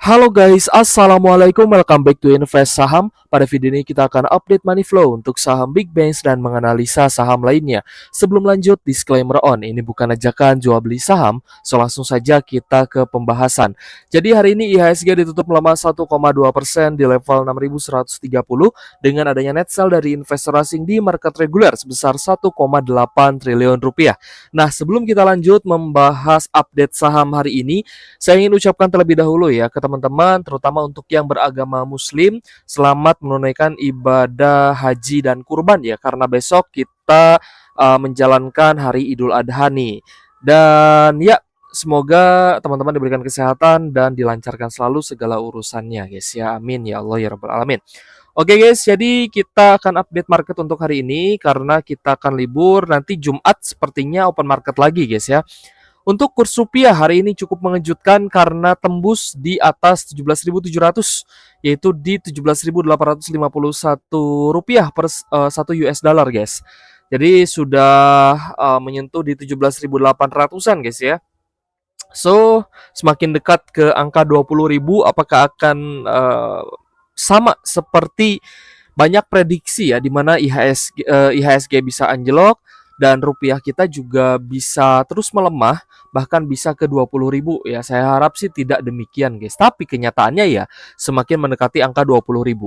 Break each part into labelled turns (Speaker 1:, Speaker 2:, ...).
Speaker 1: Halo guys, assalamualaikum, welcome back to Invest Saham. Pada video ini kita akan update money flow untuk saham big banks dan menganalisa saham lainnya. Sebelum lanjut, disclaimer on, ini bukan ajakan jual beli saham, so langsung saja kita ke pembahasan. Jadi hari ini IHSG ditutup melemah 1,2% di level 6.130 dengan adanya net sell dari investor asing di market reguler sebesar 1,8 triliun rupiah. Nah, sebelum kita lanjut membahas update saham hari ini, saya ingin ucapkan terlebih dahulu ya ke teman-teman, terutama untuk yang beragama Muslim, selamat menunaikan ibadah haji dan kurban ya, karena besok kita menjalankan hari Idul Adha nih. Dan ya, semoga teman-teman diberikan kesehatan dan dilancarkan selalu segala urusannya guys ya. Amin ya Allah ya Rabbal Alamin. Oke guys, jadi kita akan update market untuk hari ini karena kita akan libur. Nanti Jumat sepertinya open market lagi guys ya. Untuk kurs rupiah hari ini cukup mengejutkan karena tembus di atas 17.700, yaitu di 17.851 rupiah per 1 US dollar guys. Jadi sudah menyentuh di 17.800-an guys ya. So, semakin dekat ke angka 20.000, apakah akan sama seperti banyak prediksi ya, di mana IHSG bisa anjlok dan rupiah kita juga bisa terus melemah, bahkan bisa ke 20.000 ya. Saya harap sih tidak demikian guys, tapi kenyataannya ya semakin mendekati angka 20.000.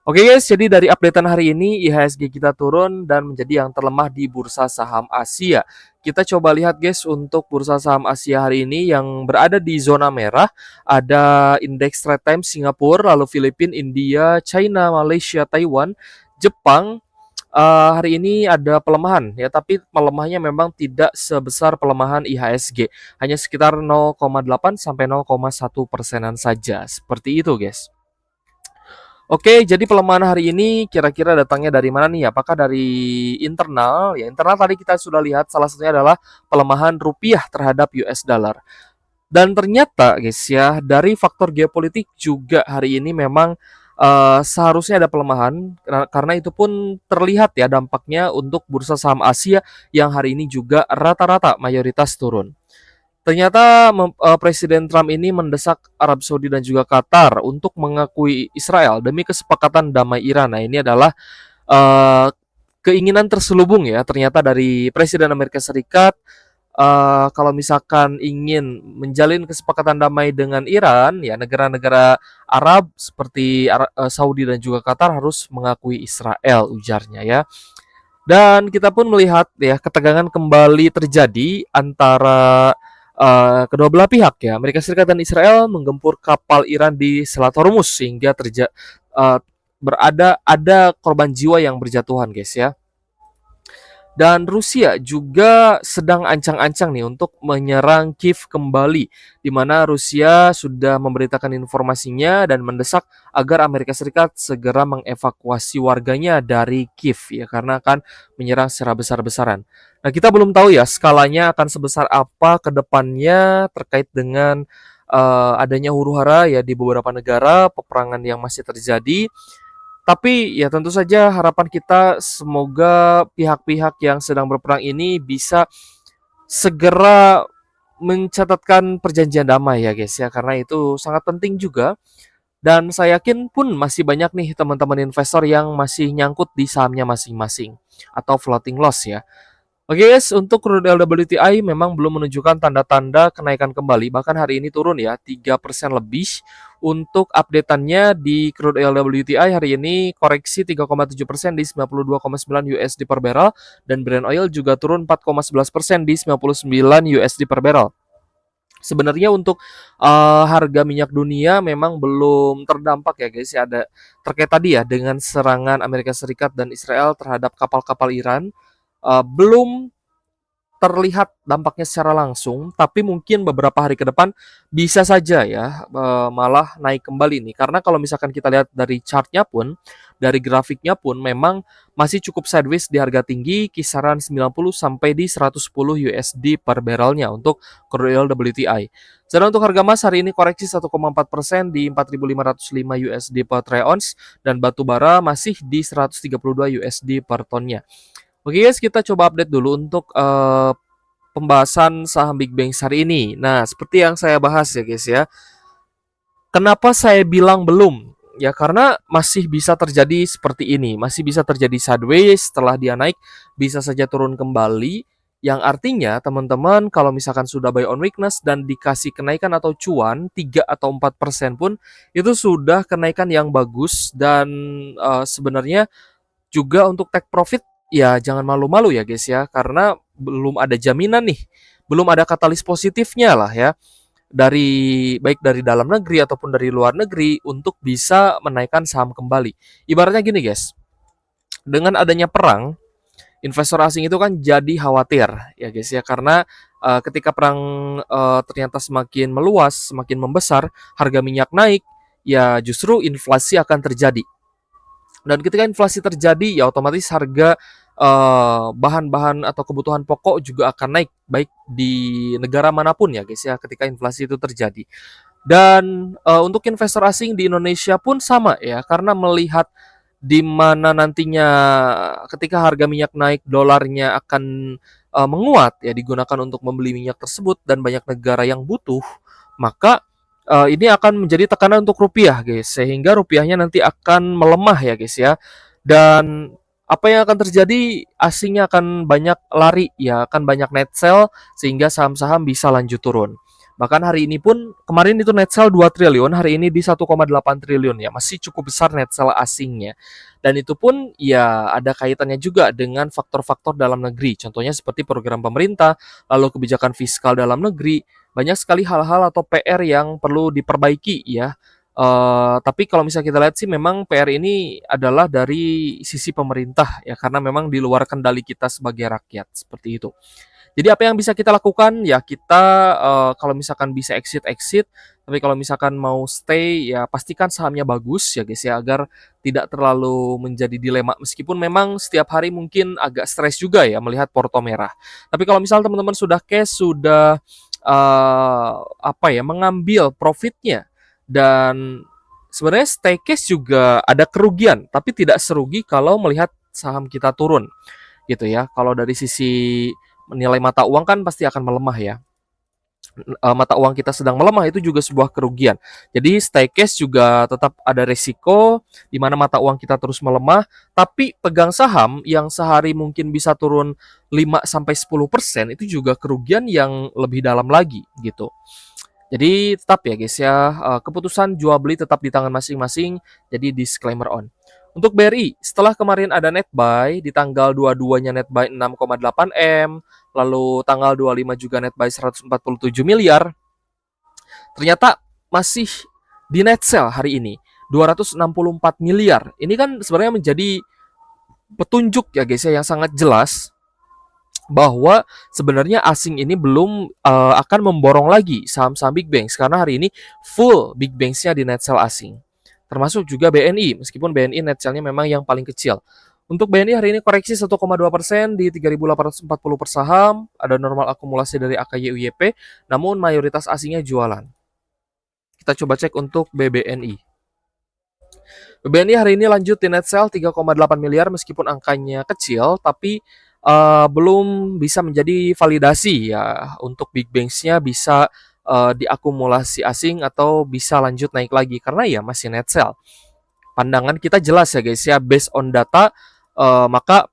Speaker 1: Oke guys, jadi dari updatean hari ini IHSG kita turun dan menjadi yang terlemah di bursa saham Asia. Kita coba lihat guys untuk bursa saham Asia hari ini yang berada di zona merah. Ada indeks Straits Times Singapura, lalu Filipina, India, China, Malaysia, Taiwan, Jepang. Hari ini ada pelemahan ya, tapi melemahnya memang tidak sebesar pelemahan IHSG, hanya sekitar 0,8 sampai 0,1%-an saja. Seperti itu guys. Oke, jadi pelemahan hari ini kira-kira datangnya dari mana nih? Apakah dari internal? Ya, internal tadi kita sudah lihat salah satunya adalah pelemahan rupiah terhadap US dollar. Dan ternyata guys ya, dari faktor geopolitik juga hari ini memang seharusnya ada pelemahan karena itu pun terlihat ya dampaknya untuk bursa saham Asia yang hari ini juga rata-rata mayoritas turun. Ternyata Presiden Trump ini mendesak Arab Saudi dan juga Qatar untuk mengakui Israel demi kesepakatan damai Iran. Nah, ini adalah uh, keinginan terselubung ya ternyata dari Presiden Amerika Serikat. Kalau misalkan ingin menjalin kesepakatan damai dengan Iran, ya negara-negara Arab seperti Saudi dan juga Qatar harus mengakui Israel, ujarnya ya. Dan kita pun melihat ya ketegangan kembali terjadi antara kedua belah pihak ya. Amerika Serikat dan Israel menggempur kapal Iran di Selat Hormuz sehingga uh, ada korban jiwa yang berjatuhan guys ya. Dan Rusia juga sedang ancang-ancang nih untuk menyerang Kiev kembali, di mana Rusia sudah memberitakan informasinya dan mendesak agar Amerika Serikat segera mengevakuasi warganya dari Kiev ya, karena akan menyerang secara besar-besaran. Nah, kita belum tahu ya skalanya akan sebesar apa ke depannya terkait dengan adanya huru-hara ya di beberapa negara, peperangan yang masih terjadi. Tapi ya tentu saja harapan kita semoga pihak-pihak yang sedang berperang ini bisa segera mencatatkan perjanjian damai ya guys ya, karena itu sangat penting juga. Dan saya yakin pun masih banyak nih teman-teman investor yang masih nyangkut di sahamnya masing-masing atau floating loss ya. Oke guys, untuk crude LWTI memang belum menunjukkan tanda-tanda kenaikan kembali, bahkan hari ini turun ya 3% lebih. Untuk updateannya di crude LWTI hari ini koreksi 3,7% di 92,9 USD per barrel, dan Brent oil juga turun 4,11% di 99 USD per barrel. Sebenarnya untuk harga minyak dunia memang belum terdampak ya guys ya, ada terkait tadi ya dengan serangan Amerika Serikat dan Israel terhadap kapal-kapal Iran. Belum terlihat dampaknya secara langsung, tapi mungkin beberapa hari ke depan bisa saja ya malah naik kembali nih. Karena kalau misalkan kita lihat dari chartnya pun, dari grafiknya pun memang masih cukup sideways di harga tinggi kisaran 90 sampai di 110 USD per barrelnya untuk crude oil WTI. Sedangkan untuk harga emas hari ini koreksi 1,4% di 4.505 USD per troy ounce, dan batu bara masih di 132 USD per tonnya. Oke guys, kita coba update dulu untuk pembahasan saham Big Bang hari ini. Nah, seperti yang saya bahas ya guys ya, Kenapa saya bilang belum? Ya karena masih bisa terjadi seperti ini, masih bisa terjadi sideways setelah dia naik, bisa saja turun kembali, yang artinya teman-teman kalau misalkan sudah buy on weakness dan dikasih kenaikan atau cuan 3 atau 4% pun itu sudah kenaikan yang bagus dan sebenarnya juga untuk take profit ya jangan malu-malu ya guys ya karena belum ada jaminan nih, belum ada katalis positifnya lah ya dari baik dari dalam negeri ataupun dari luar negeri untuk bisa menaikkan saham kembali. Ibaratnya gini guys, dengan adanya perang, investor asing itu kan jadi khawatir ya guys ya karena ketika perang ternyata semakin meluas, semakin membesar, harga minyak naik, ya justru inflasi akan terjadi. Dan ketika inflasi terjadi, ya otomatis harga bahan-bahan atau kebutuhan pokok juga akan naik, baik di negara manapun ya guys ya, ketika inflasi itu terjadi. Dan untuk investor asing di Indonesia pun sama ya, karena melihat di mana nantinya ketika harga minyak naik, dolarnya akan menguat ya, digunakan untuk membeli minyak tersebut dan banyak negara yang butuh, maka ini akan menjadi tekanan untuk rupiah guys, sehingga rupiahnya nanti akan melemah ya guys ya. Dan apa yang akan terjadi, asingnya akan banyak lari ya, akan banyak net sell sehingga saham-saham bisa lanjut turun. Bahkan hari ini pun kemarin itu net sell 2 triliun, hari ini di 1,8 triliun ya, masih cukup besar net sell asingnya. Dan itu pun ya ada kaitannya juga dengan faktor-faktor dalam negeri. Contohnya seperti program pemerintah, lalu kebijakan fiskal dalam negeri, banyak sekali hal-hal atau PR yang perlu diperbaiki ya. Tapi kalau misalnya kita lihat sih memang PR ini adalah dari sisi pemerintah ya karena memang di luar kendali kita sebagai rakyat seperti itu. Jadi apa yang bisa kita lakukan ya kita kalau misalkan bisa exit exit, tapi kalau misalkan mau stay ya pastikan sahamnya bagus ya guys ya agar tidak terlalu menjadi dilema meskipun memang setiap hari mungkin agak stres juga ya melihat porto merah. Tapi kalau misal teman-teman sudah cash sudah apa ya mengambil profitnya dan sebenarnya stay cash juga ada kerugian tapi tidak serugi kalau melihat saham kita turun gitu ya. Kalau dari sisi nilai mata uang kan pasti akan melemah ya. Mata uang kita sedang melemah itu juga sebuah kerugian. Jadi stay cash juga tetap ada resiko di mana mata uang kita terus melemah, tapi pegang saham yang sehari mungkin bisa turun 5 sampai 10% itu juga kerugian yang lebih dalam lagi gitu. Jadi tetap ya guys ya, keputusan jual beli tetap di tangan masing-masing, jadi disclaimer on. Untuk BRI, setelah kemarin ada net buy, di tanggal 22-nya net buy 6,8 M, lalu tanggal 25 juga net buy 147 miliar, ternyata masih di net sell hari ini, 264 miliar. Ini kan sebenarnya menjadi petunjuk ya guys ya, yang sangat jelas bahwa sebenarnya asing ini belum akan memborong lagi saham-saham big banks karena hari ini full big banks-nya di net sell asing. Termasuk juga BNI, meskipun BNI net sell-nya memang yang paling kecil. Untuk BNI hari ini koreksi 1,2% di 3.840 per saham, ada normal akumulasi dari AKY-UYP, namun mayoritas asingnya jualan. Kita coba cek untuk BBNI. BBNI hari ini lanjut di net sell 3,8 miliar meskipun angkanya kecil, tapi belum bisa menjadi validasi ya untuk big banks-nya bisa diakumulasi asing atau bisa lanjut naik lagi karena ya masih net sell. Pandangan kita jelas ya guys ya, based on data maka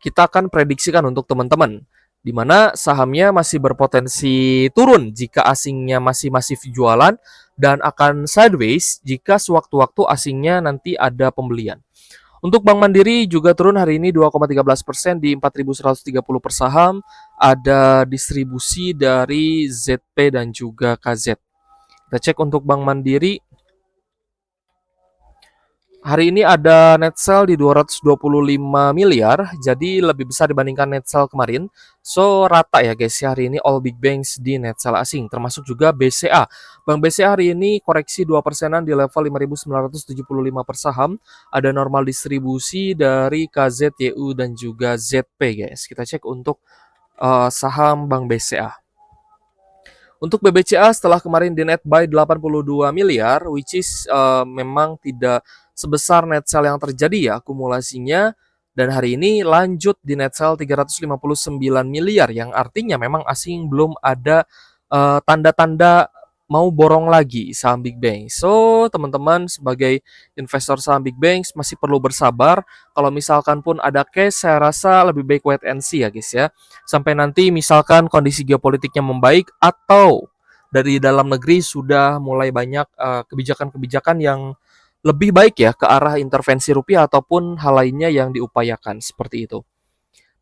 Speaker 1: kita akan prediksikan untuk teman-teman di mana sahamnya masih berpotensi turun jika asingnya masih masif jualan dan akan sideways jika sewaktu-waktu asingnya nanti ada pembelian. Untuk Bank Mandiri juga turun hari ini 2,13% di 4.130 per saham. Ada distribusi dari ZP dan juga KZ. Kita cek untuk Bank Mandiri. Hari ini ada net sell di 225 miliar, jadi lebih besar dibandingkan net sell kemarin. So rata ya guys ya hari ini all big banks di net sell asing, termasuk juga BCA. Bank BCA hari ini koreksi 2%-an di level 5.975 per saham. Ada normal distribusi dari KZYU dan juga ZP guys. Kita cek untuk saham Bank BCA. Untuk BBCA setelah kemarin di net buy 82 miliar, which is memang tidak sebesar net sell yang terjadi ya akumulasinya, dan hari ini lanjut di net sell 359 miliar yang artinya memang asing belum ada tanda-tanda mau borong lagi saham Big Bang. So, teman-teman sebagai investor saham Big Bang masih perlu bersabar. Kalau misalkan pun ada case, saya rasa lebih baik wait and see ya guys ya. Sampai nanti misalkan kondisi geopolitiknya membaik atau dari dalam negeri sudah mulai banyak kebijakan-kebijakan yang lebih baik ya ke arah intervensi rupiah ataupun hal lainnya yang diupayakan seperti itu.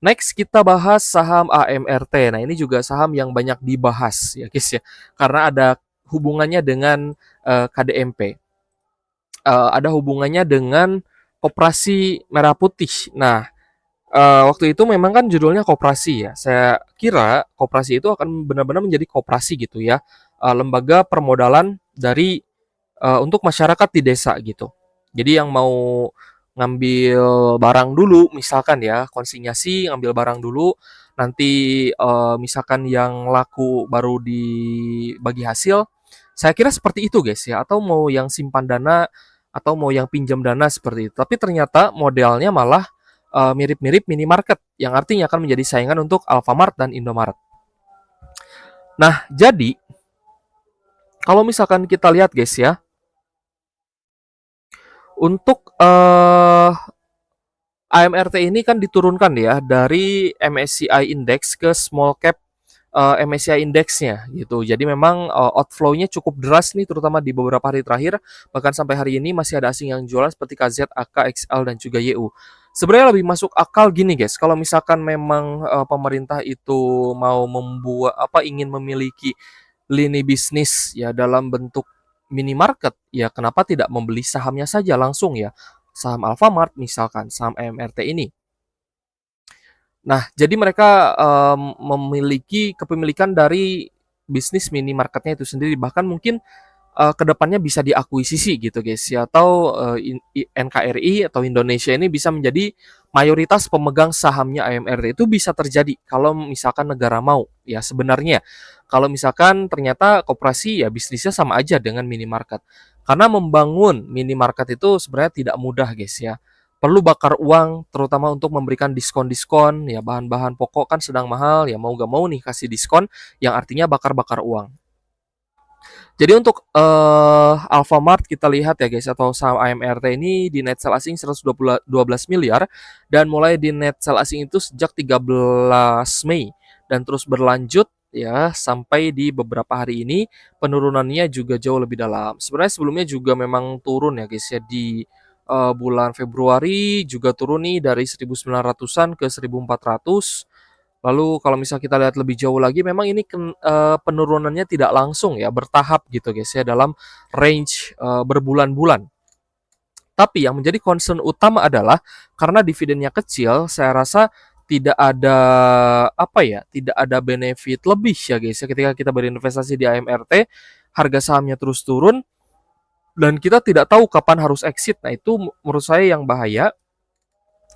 Speaker 1: Next kita bahas saham AMRT. Nah, ini juga saham yang banyak dibahas ya guys ya. Karena ada hubungannya dengan KDMP. Ada hubungannya dengan Koperasi Merah Putih. Nah, waktu itu memang kan judulnya koperasi ya. Saya kira koperasi itu akan benar-benar menjadi koperasi gitu ya. Lembaga permodalan dari untuk masyarakat di desa gitu. Jadi yang mau ngambil barang dulu, misalkan ya konsinyasi ngambil barang dulu, nanti misalkan yang laku baru dibagi hasil. Saya kira seperti itu guys ya, atau mau yang simpan dana atau mau yang pinjam dana seperti itu. Tapi ternyata modelnya malah mirip-mirip minimarket yang artinya akan menjadi saingan untuk Alfamart dan Indomaret. Nah, jadi kalau misalkan kita lihat guys ya, untuk AMRT ini kan diturunkan ya dari MSCI Index ke small cap MSCI Index-nya gitu. Jadi memang outflow-nya cukup deras nih terutama di beberapa hari terakhir. Bahkan sampai hari ini masih ada asing yang jualan seperti KZ, AK, XL dan juga YU. Sebenarnya lebih masuk akal gini guys, kalau misalkan memang pemerintah itu mau membuat ingin memiliki lini bisnis ya dalam bentuk minimarket, ya kenapa tidak membeli sahamnya saja langsung ya. Saham Alfamart misalkan, saham AMRT ini. Nah, jadi mereka memiliki kepemilikan dari bisnis minimarketnya itu sendiri. Bahkan mungkin kedepannya bisa diakuisisi gitu guys ya, atau NKRI atau Indonesia ini bisa menjadi mayoritas pemegang sahamnya AMRT. Itu bisa terjadi kalau misalkan negara mau ya sebenarnya. Kalau misalkan ternyata koperasi ya bisnisnya sama aja dengan minimarket. Karena membangun minimarket itu sebenarnya tidak mudah guys ya. Perlu bakar uang terutama untuk memberikan diskon-diskon ya, bahan-bahan pokok kan sedang mahal ya, mau gak mau nih kasih diskon yang artinya bakar-bakar uang. Jadi untuk Alfamart kita lihat ya guys, atau saham AMRT ini di net sell asing 112 miliar dan mulai di net sell asing itu sejak 13 Mei dan terus berlanjut ya sampai di beberapa hari ini penurunannya juga jauh lebih dalam. Sebenarnya sebelumnya juga memang turun ya guys ya di bulan Februari juga turun nih dari 1900-an ke 1400. Lalu kalau misal kita lihat lebih jauh lagi, memang ini penurunannya tidak langsung ya, bertahap gitu guys ya, dalam range berbulan-bulan. Tapi yang menjadi concern utama adalah karena dividennya kecil, saya rasa tidak ada tidak ada benefit lebih ya guys ya ketika kita berinvestasi di AMRT, harga sahamnya terus turun dan kita tidak tahu kapan harus exit. Nah, itu menurut saya yang bahaya,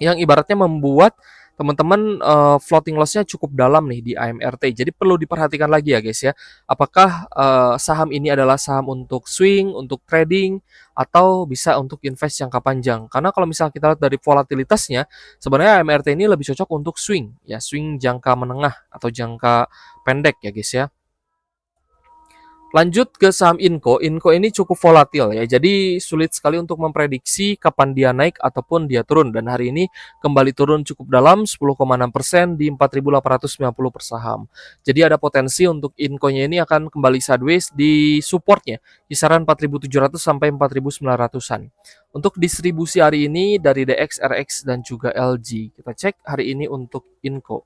Speaker 1: yang ibaratnya membuat teman-teman floating loss-nya cukup dalam nih di AMRT. Jadi perlu diperhatikan lagi ya guys ya. Apakah saham ini adalah saham untuk swing, untuk trading, atau bisa untuk invest jangka panjang. Karena kalau misalnya kita lihat dari volatilitasnya, sebenarnya AMRT ini lebih cocok untuk swing, ya swing jangka menengah atau jangka pendek ya guys ya. Lanjut ke saham Inco. Inco ini cukup volatil ya. Jadi sulit sekali untuk memprediksi kapan dia naik ataupun dia turun. Dan hari ini kembali turun cukup dalam 10,6% di 4.890 per saham. Jadi ada potensi untuk Inco-nya ini akan kembali sideways di supportnya kisaran 4.700 sampai 4.900-an. Untuk distribusi hari ini dari DX, RX dan juga LG. Kita cek hari ini untuk Inco.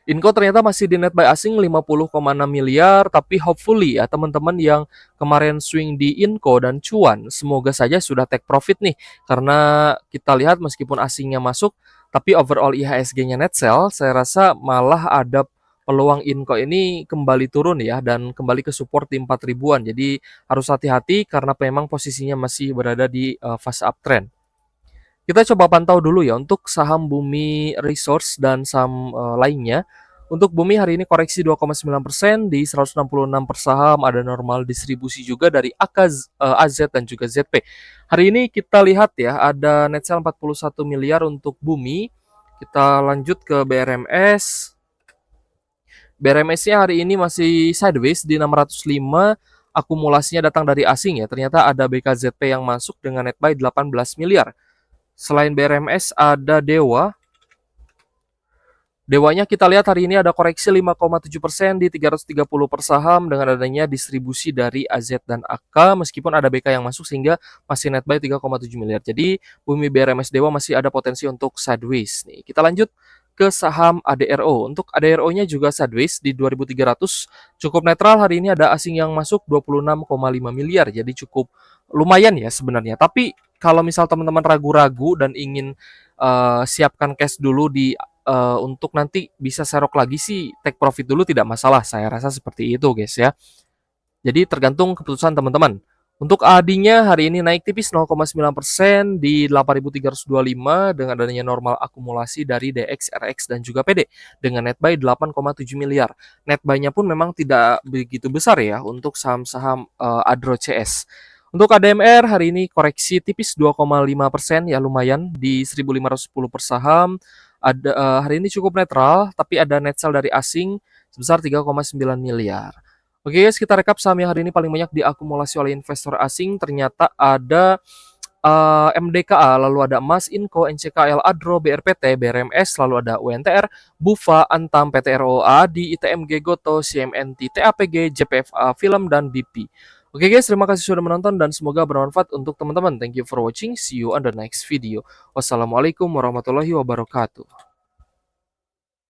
Speaker 1: Inco ternyata masih di net buy asing 50,6 miliar, tapi hopefully ya teman-teman yang kemarin swing di Inco dan cuan, semoga saja sudah take profit nih. Karena kita lihat meskipun asingnya masuk, tapi overall IHSG-nya net sell, saya rasa malah ada peluang Inco ini kembali turun ya, dan kembali ke support di 4 ribuan. Jadi harus hati-hati karena memang posisinya masih berada di fase uptrend. Kita coba pantau dulu ya untuk saham Bumi Resource dan saham lainnya. Untuk Bumi hari ini koreksi 2,9% di 166 per saham, ada normal distribusi juga dari AZ dan juga ZP. Hari ini kita lihat ya, ada net sell 41 miliar untuk Bumi. Kita lanjut ke BRMS. BRMS-nya hari ini masih sideways di 605, akumulasinya datang dari asing ya. Ternyata ada BKZP yang masuk dengan net buy 18 miliar. Selain BRMS ada Dewa. Dewanya kita lihat hari ini ada koreksi 5,7% di 330 per saham dengan adanya distribusi dari AZ dan AK meskipun ada BK yang masuk sehingga masih net buy 3,7 miliar. Jadi Bumi BRMS Dewa masih ada potensi untuk sideways nih. Kita lanjut ke saham ADRO. Untuk ADRO-nya juga sideways di 2.300, cukup netral. Hari ini ada asing yang masuk 26,5 miliar. Jadi cukup lumayan ya sebenarnya. Tapi kalau misal teman-teman ragu-ragu dan ingin siapkan cash dulu di untuk nanti bisa serok lagi sih take profit dulu tidak masalah, saya rasa seperti itu guys ya. Jadi tergantung keputusan teman-teman. Untuk ADI-nya hari ini naik tipis 0,9% di 8.325 dengan adanya normal akumulasi dari DX, RX dan juga PD dengan net buy 8,7 miliar. Net buy-nya pun memang tidak begitu besar ya untuk saham-saham Adro CS. Untuk ADMR hari ini koreksi tipis 2,5% ya lumayan di 1.510 per saham. Hari ini cukup netral tapi ada net sell dari asing sebesar 3,9 miliar. Oke guys, kita rekap saham yang hari ini paling banyak diakumulasi oleh investor asing. Ternyata ada MDKA, lalu ada Emas, Inco, NCKL, Adro, BRPT, BRMS, lalu ada UNTR, Bufa, Antam, PTROA, di ITMG, Goto, CMNT, TAPG, JPFA, Film, dan BP. Oke guys, terima kasih sudah menonton dan semoga bermanfaat untuk teman-teman. Thank you for watching. See you on the next video. Wassalamualaikum warahmatullahi wabarakatuh.